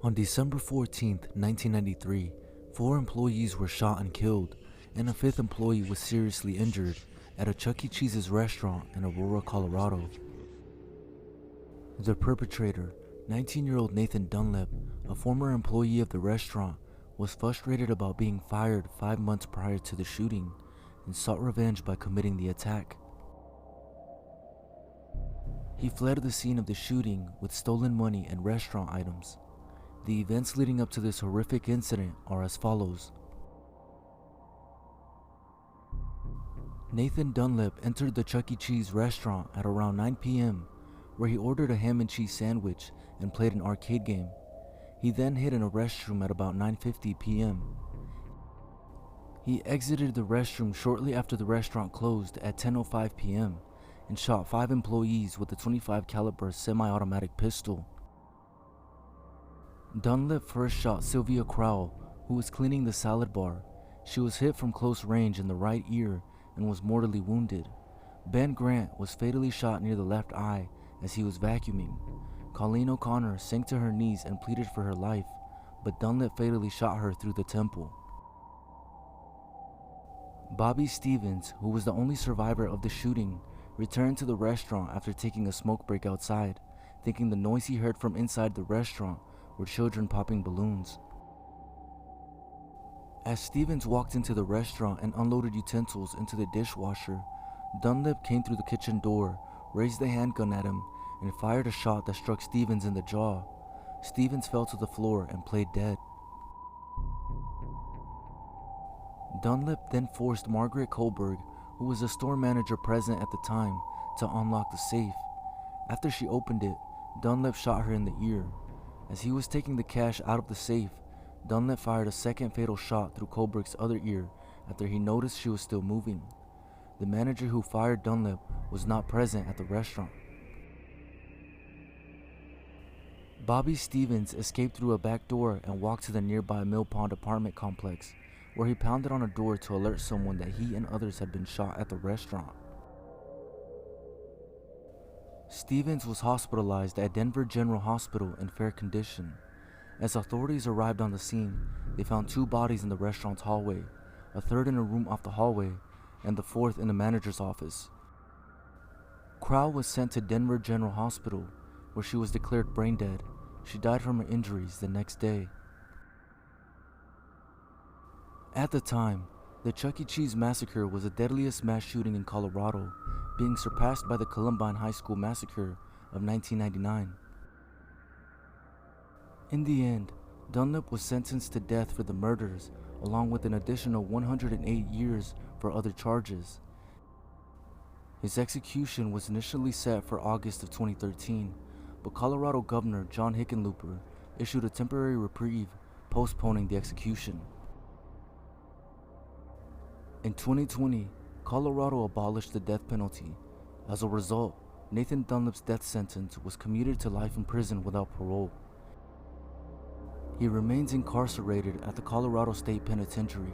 On December 14, 1993, 4 employees were shot and killed, and a 5th employee was seriously injured at a Chuck E. Cheese's restaurant in Aurora, Colorado. The perpetrator, 19-year-old Nathan Dunlap, a former employee of the restaurant, was frustrated about being fired 5 months prior to the shooting and sought revenge by committing the attack. He fled the scene of the shooting with stolen money and restaurant items. The events leading up to this horrific incident are as follows. Nathan Dunlap entered the Chuck E. Cheese restaurant at around 9 p.m., where he ordered a ham and cheese sandwich and played an arcade game. He then hid in a restroom at about 9:50 p.m. He exited the restroom shortly after the restaurant closed at 10:05 p.m. and shot 5 employees with a .25 caliber semi-automatic pistol. Dunlap first shot Sylvia Crowell, who was cleaning the salad bar. She was hit from close range in the right ear and was mortally wounded. Ben Grant was fatally shot near the left eye as he was vacuuming. Colleen O'Connor sank to her knees and pleaded for her life, but Dunlap fatally shot her through the temple. Bobby Stevens, who was the only survivor of the shooting, returned to the restaurant after taking a smoke break outside, thinking the noise he heard from inside the restaurant were children popping balloons. As Stevens walked into the restaurant and unloaded utensils into the dishwasher, Dunlap came through the kitchen door, raised the handgun at him, and fired a shot that struck Stevens in the jaw. Stevens fell to the floor and played dead. Dunlap then forced Margaret Kohlberg, who was a store manager present at the time, to unlock the safe. After she opened it, Dunlap shot her in the ear. As he was taking the cash out of the safe, Dunlap fired a second fatal shot through Kohlberg's other ear after he noticed she was still moving. The manager who fired Dunlap was not present at the restaurant. Bobby Stevens escaped through a back door and walked to the nearby Mill Pond apartment complex, where he pounded on a door to alert someone that he and others had been shot at the restaurant. Stevens was hospitalized at Denver General Hospital in fair condition. As authorities arrived on the scene, they found 2 bodies in the restaurant's hallway, a third in a room off the hallway, and the 4th in the manager's office. Crowell was sent to Denver General Hospital, where she was declared brain dead. She died from her injuries the next day. At the time, the Chuck E. Cheese massacre was the deadliest mass shooting in Colorado, being surpassed by the Columbine High School massacre of 1999. In the end, Dunlap was sentenced to death for the murders, along with an additional 108 years for other charges. His execution was initially set for August of 2013, but Colorado Governor John Hickenlooper issued a temporary reprieve, postponing the execution. In 2020, Colorado abolished the death penalty. As a result, Nathan Dunlap's death sentence was commuted to life in prison without parole. He remains incarcerated at the Colorado State Penitentiary.